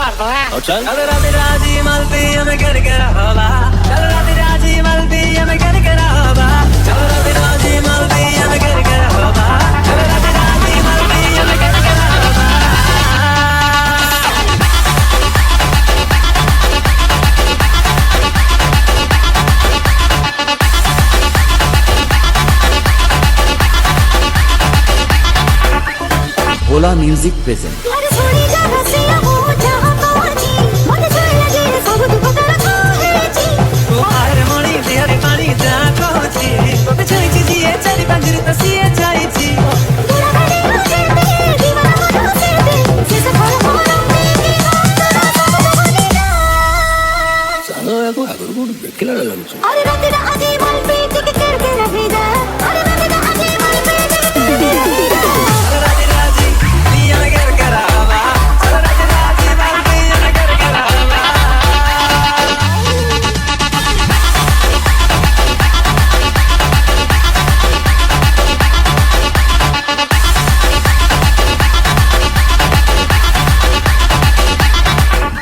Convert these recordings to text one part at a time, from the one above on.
मारता है। अच्छा चल राती राजी मलती हमें कर के रहोबा, चल राती राजी मलती हमें कर के रहोबा, चल राती राजी मलती हमें कर के रहोबा, चल राती राजी मलती हमें कर के रहोबा। भोला म्यूजिक प्रेजेंट।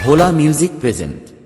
भोला म्यूजिक प्रेजेंट।